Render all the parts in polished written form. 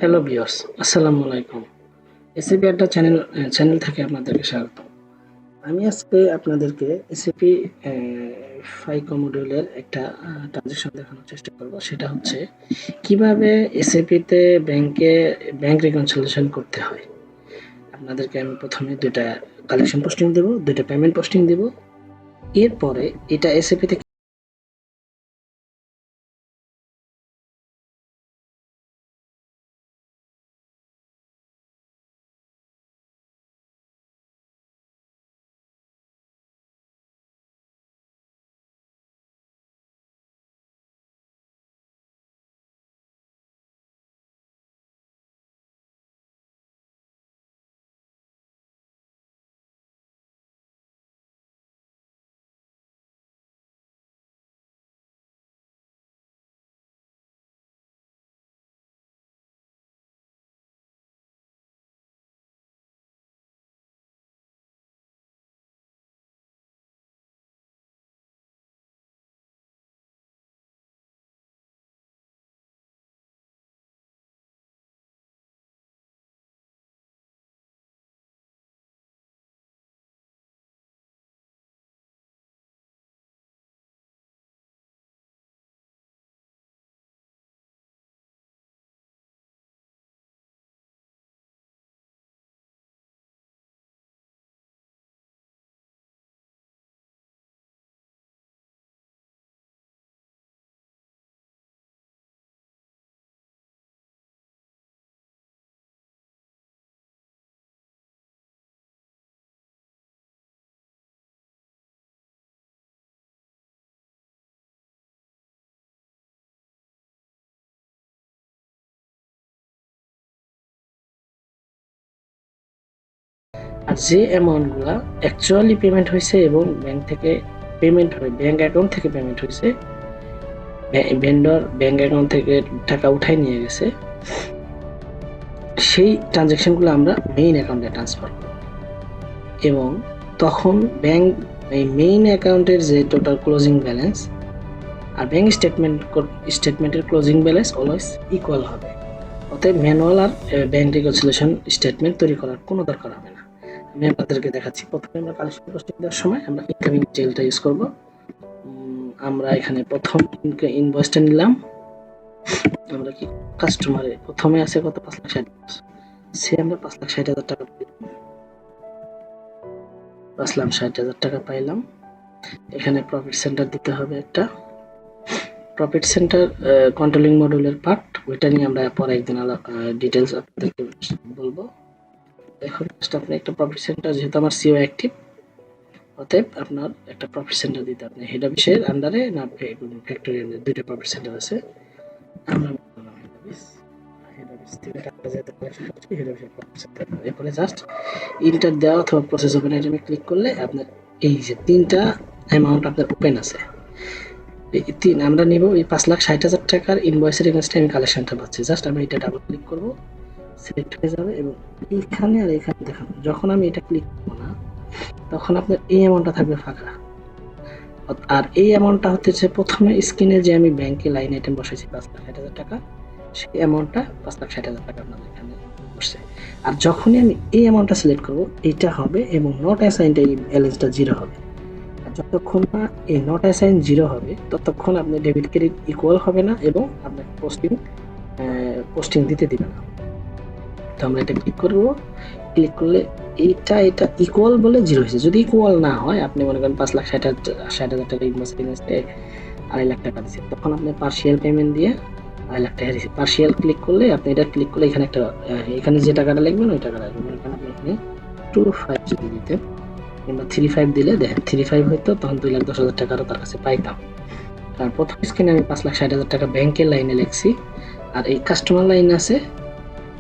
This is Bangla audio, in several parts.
হ্যালো ভিউয়ার্স, আসসালামু আলাইকুম। এসএপি আড্ডা চ্যানেল থেকে আপনাদেরকে স্বাগত। আমি আজকে আপনাদেরকে এসএপি ফাইকো মডিউলের একটা ট্রানজেকশন দেখানোর চেষ্টা করব। সেটা হচ্ছে কিভাবে এসএপিতে ব্যাংক রিকনসিলিয়েশন করতে হয়। আপনাদেরকে আমি প্রথমে দুইটা কালেকশন পোস্টিং দেব, দুইটা পেমেন্ট পোস্টিং দেব। এরপরে এটা এসএপিতে আর যে অ্যামাউন্টগুলা অ্যাকচুয়ালি পেমেন্ট হয়েছে এবং ব্যাংক অ্যাকাউন্ট থেকে পেমেন্ট হয়েছে, ভেন্ডর ব্যাংক অ্যাকাউন্ট থেকে টাকা উঠাই নিয়ে গেছে, সেই ট্রানজ্যাকশনগুলো আমরা মেইন অ্যাকাউন্টে ট্রান্সফার করব এবং তখন এই মেইন অ্যাকাউন্টের যে টোটাল ক্লোজিং ব্যালেন্স আর ব্যাংক স্টেটমেন্টের ক্লোজিং ব্যালেন্স অলওয়েজ ইকুয়াল হবে। অতএব ম্যানুয়াল আর ব্যাংক রিকনসিলিয়েশন স্টেটমেন্ট তৈরি করার কোনো দরকার হবে না। আমি আপনাদেরকে দেখাচ্ছি। প্রথমে আমরা কালেকশন পোস্টিং দেওয়ার সময় আমরা ইনকামিং ডিটেইলটা ইউজ করব। আমরা এখানে প্রথম ইনভয়েসটা নিলাম। আমরা কি কাস্টমারে প্রথমে আছে কত 5,60,000, সে আমরা 5,60,000 টাকা পাইলাম। 5,60,000 টাকা পাইলাম। এখানে প্রফিট সেন্টার দিতে হবে একটা। প্রফিট সেন্টার কন্ট্রোলিং মডিউলের পার্ট, ওইটা নিয়ে আমরা পরে একদিন ডিটেলস আপনাদেরকে বলবো। এখন আপনি একটা প্রফিট সেন্টার, যেহেতু আমার সিও অ্যাক্টিভ, অতএব আপনার একটা প্রফিট সেন্টার দিতে, আপনি হেড অফিসের আন্ডারে না ফ্যাক্টরিয়াল দুইটা প্রফিট সেন্টার আছে। আমরা এরপরে জাস্ট ইন্টার দেওয়া অথবা প্রসেস ওপেন আইটেমে ক্লিক করলে আপনার এই যে তিনটা অ্যামাউন্ট আপনার ওপেন আছে। আমরা নিব এই 5,60,000 টাকার ইনভয়েসের এগেইনস্টে আমি কালেকশনটা পাচ্ছি। জাস্ট আমি এটা ডাবল ক্লিক করব, সিলেক্ট হয়ে যাবে এবং এইখানে আর এখানে দেখুন, যখন আমি এটা ক্লিক করব না তখন আপনার এই অ্যামাউন্টটা থাকবে ফাঁকা। আর এই অ্যামাউন্টটা হচ্ছে প্রথমে স্ক্রিনে যে আমি ব্যাংকে লাইন আইটেম বসাইছি 5,60,000 টাকা, সেই অ্যামাউন্টটা 5,60,000 টাকা আপনাদের এখানে বসছে। আর যখনই আমি এই অ্যামাউন্টটা সিলেক্ট করব, এইটা হবে এবং নট অ্যাসাইনড এই ব্যালেন্সটা 0 হবে। যতক্ষণ না এই নট অ্যাসাইন 0 হবে ততক্ষণ আপনি ডেবিট ক্রেডিট ইকুয়াল হবে না এবং আপনাকে পোস্টিং দিতে দিবে না। তো আমরা এটা ক্লিক করব। ক্লিক করলে এটা ইকুয়াল বলে 0 হয়েছে। যদি ইকুয়াল না হয়, আপনি মনে করেন 5,60,000 টাকা ইনভয়েসে 2.5 লাখ টাকা দিচ্ছে, তখন আপনি পার্সিয়াল পেমেন্ট দিয়ে 2.5 লাখ টাকা দিচ্ছে। পার্সিয়াল ক্লিক করলে আপনি এটা ক্লিক করলে এখানে একটা এখানে যে টাকাটা লিখবেন ওই টাকাটা লিখবেন। এখানে আপনি এখানে 2.5 যদি দিতেন কিংবা 3.5 দিলে, দেখেন 3.5 হইতো, তখন 2,10,000 টাকা তার কাছে পাইতাম। কারণ প্রথম স্ক্রিনে আমি 5,60,000 টাকা ব্যাংকের লাইনে লিখছি, আর এই কাস্টমার লাইন আছে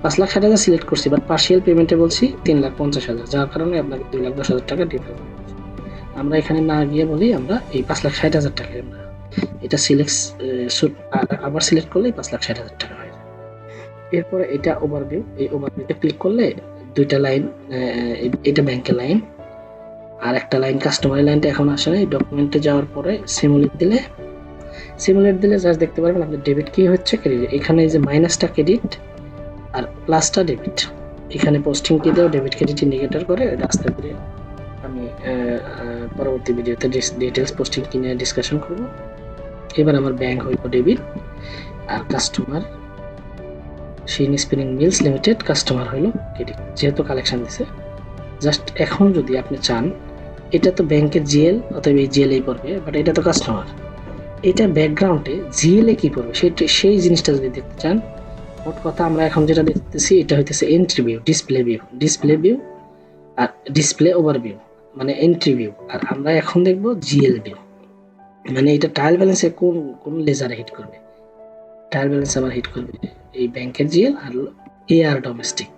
5,60,000 সিলেক্ট করছি, বাট পার্সিয়াল পেমেন্টে বলছি 3,50,000, যার কারণে আপনাকে 2,10,000 টাকা ডিফারেন্স। আমরা এখানে না গিয়ে বলি আমরা এই 5,60,000 টাকা আমরা এটা আবার সিলেক্ট করলে 5,60,000 টাকা হয়ে যায়। এরপরে এটা ওভারভিউ, এই ওভারভিউতে ক্লিক করলে দুইটা লাইন, এটা ব্যাংকের লাইন আর একটা লাইন কাস্টমারের লাইনটা এখন আসে না। এই ডকুমেন্টে যাওয়ার পরে সিমুলেট দিলে জাস্ট দেখতে পারবেন আপনার ডেবিট কি হচ্ছে, ক্রেডিট। এখানে এই যে মাইনাসটা ক্রেডিট আর প্লাসটা ডেবিট। এখানে পোস্টিং কি দেও ডেবিট ক্রেডিট ইন্ডিকেটর করে, এটা আস্তে করে আমি পরবর্তী ভিডিওতে ডিটেলস পোস্টিং কি নিয়ে ডিসকাশন করব। এবার আমার ব্যাংক হইল ডেবিট, আর কাস্টমার শিন স্পিনিং মিলস লিমিটেড কাস্টমার হইল ক্রেডিট, যেহেতু কালেকশন দিছে। জাস্ট এখন যদি আপনি চান, এটা তো ব্যাংকের জিএল, অতএব এই জিএল এই পড়বে, বাট এটা তো কাস্টমার, এটা ব্যাকগ্রাউন্ডে জিএলএ কি পড়বে সেই জিনিসটা যদি দেখতে চান, মোট কথা আমরা এখন যেটা দেখতেছি এটা হইতেছে এন্ট্রি ভিউ, ডিসপ্লে ভিউ আর ডিসপ্লে ওভারভিউ মানে এন্ট্রি ভিউ। আর আমরা এখন দেখব জিএল ভিউ, মানে এটা ট্রায়াল ব্যালেন্সে কোন কোন লেজারে হিট করবে। ট্রায়াল ব্যালেন্স আবার হিট করবে এই ব্যাংকের জিএল আর এআর ডোমেস্টিক।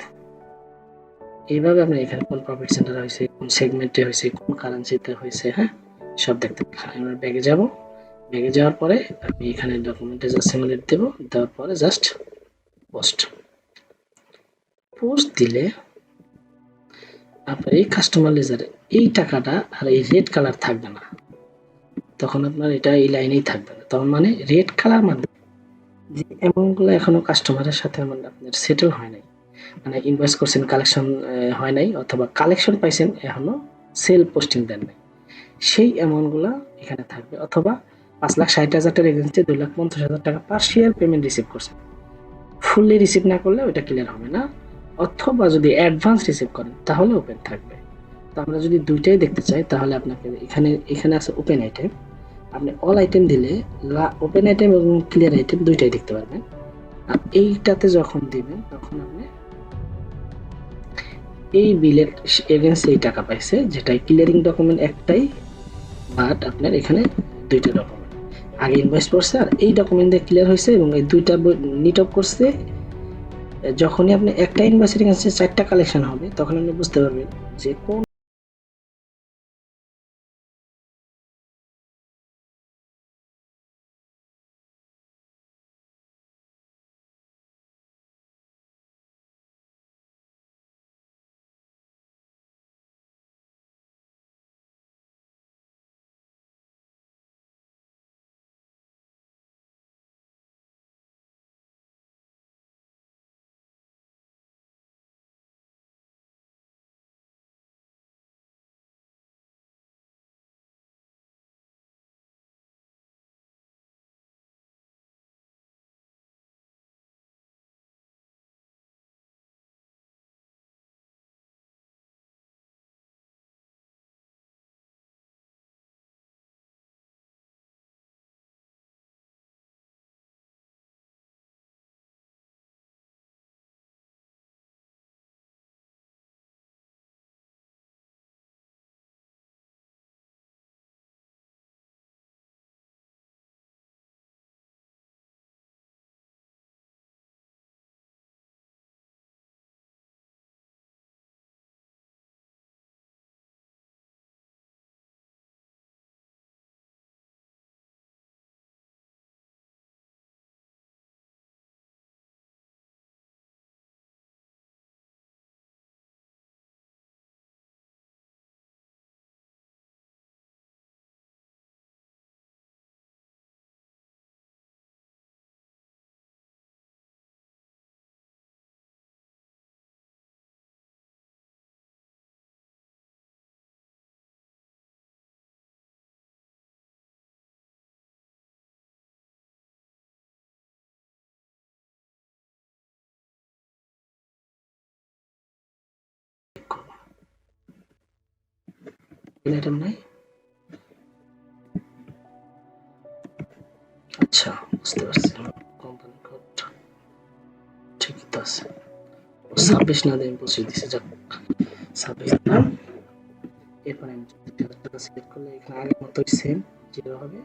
এইভাবে আপনি এখানে কোন প্রফিট সেন্টার হয়েছে, কোন সেগমেন্টে হয়েছে, কোন কারেন্সিতে হয়েছে, হ্যাঁ সব দেখতে পাবেন। আমরা ব্যাগে যাব, ব্যাগে যাওয়ার পরে আমি এখানে ডকুমেন্টে জাস্ট সিমুলেট দেব, দেওয়ার পরে জাস্ট পোস্ট দিলে আপনার এই কাস্টমার লেজারে এই টাকাটা আর এই রেড কালার থাকবে না, তখন আপনার এটা এই লাইনেই থাকবে না। তখন মানে রেড কালার মানে যে অ্যামাউন্টগুলো এখনো কাস্টমারের সাথে মানে আপনার সেটেল হয় নাই, মানে ইনভয়েস করছেন কালেকশন হয় নাই, অথবা কালেকশন পাইছেন এখনো সেল পোস্টিং দেন নাই, সেই অ্যামাউন্টগুলো এখানে থাকবে। অথবা 5,60,000 টাকার এগেন্সটে 2,50,000 টাকা পার্শিয়াল পেমেন্ট রিসিভ করছেন, ফুললি রিসিভ না করলে ওটা ক্লিয়ার হবে না, অথবা যদি অ্যাডভান্স রিসিভ করেন তাহলে ওপেন থাকবে। তো আমরা যদি দুইটাই দেখতে চাই তাহলে আপনাকে এখানে আছে ওপেন আইটেম, আপনি অল আইটেম দিলে ওপেন আইটেম এবং ক্লিয়ার আইটেম দুইটাই দেখতে পারবেন। আর এইটাতে যখন দিবেন তখন আপনি এই বিলের এগেন্সট এই টাকা পাইছে, যেটাই ক্লিয়ারিং ডকুমেন্ট একটাই, বাট আপনার এখানে দুইটা ডকুমেন্ট, আগে ইনভয়েস করছে আর এই ডকুমেন্ট দিয়ে ক্লিয়ার হয়েছে, এবং এই দুইটা নিট অফ করছে। যখনই আপনি একটা ইনভয়েসের এগেন্সটে 4টা কালেকশন হবে তখন আপনি বুঝতে পারবেন যে কোন আইটেম নাই। আচ্ছা বুঝতে পারছি, কোম্পানি কোড ঠিকই তো আছে, 26 না দিয়ে 25 দিছে, যাক 26 দিলাম। এরপরে আমি 30,000 টাকা সিলেক্ট করলে এখানে আগের মতোই সেম জিরো হবে।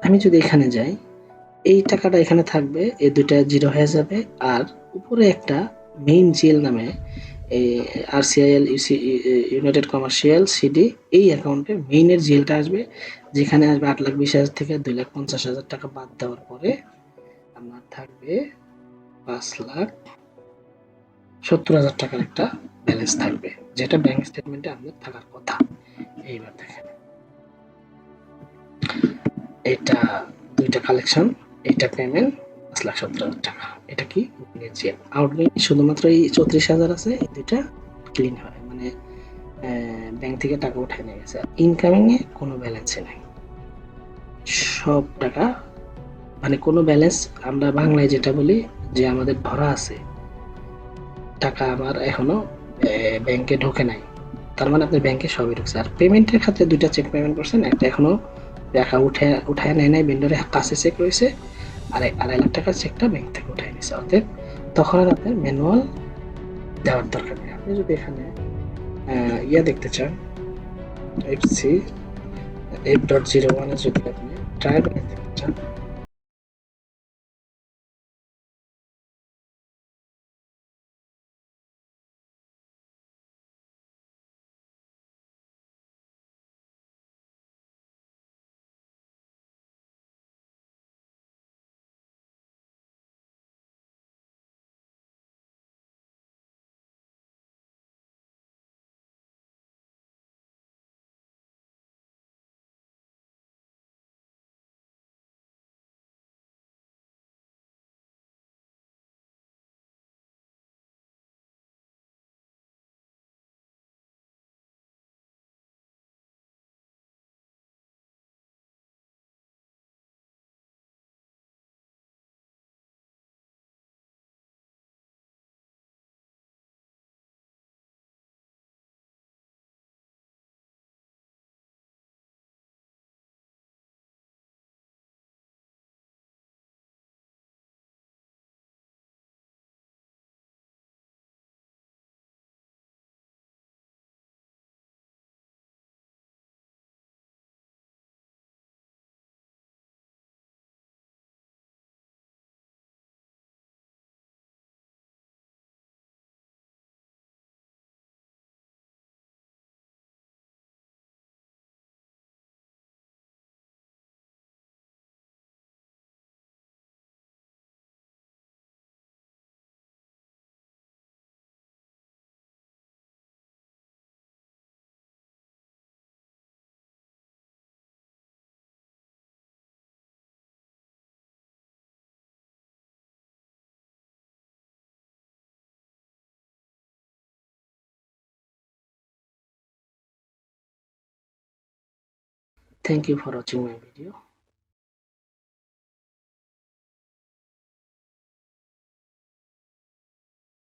আমি যদি এখানে যাই, এই টাকাটা এখানে থাকবে, এই দুইটা জিরো হয়ে যাবে। আর উপরে একটা মেইন জিএল নামে এই আরসিআইএল ইউনাইটেড কমার্শিয়াল সিডি, এই অ্যাকাউন্টে মেইনের জিএলটা আসবে, যেখানে আসবে 8,20,000 থেকে 2,50,000 টাকা বাদ দেওয়ার পরে আমার থাকবে 5,70,000 টাকার একটা ব্যালেন্স থাকবে, যেটা ব্যাংক স্টেটমেন্টে আপনার থাকার কথা। এইবার দেখেন, এটা দুইটা কালেকশন, এটা পেমেন্ট 5,70,000 টাকা। এটা কি আউটগোয়িং শুধুমাত্র এই 34,000 আছে, এই দুইটা ক্লিন হয়, মানে ব্যাংক থেকে টাকা উঠায় নিয়ে গেছে। ইনকামিং এ কোনো ব্যালেন্সে নাই, সব টাকা, মানে কোনো ব্যালেন্স, আমরা বাংলায় যেটা বলি যে আমাদের ধরা আছে, টাকা আমার এখনো ব্যাংকে ঢোকে নাই, তার মানে আপনার ব্যাংকে সবই ঢুকছে। আর পেমেন্টের ক্ষেত্রে দুইটা চেক পেমেন্ট করছেন, একটা এখনো টাকা উঠায় নেয় নাই, ভেন্ডরের কাছে চেক রয়েছে, আর 2.5 লাখ টাকার চেকটা ব্যাংক থেকে উঠায় নিছে। অর্থাৎ তখন আর আপনার ম্যানুয়াল দেওয়ার দরকার নেই। আপনি যদি এখানে ইয়া দেখতে চান, এফসি F.01 এর যদি আপনি ট্রায়াল দেখতে চান, thank you for watching my video.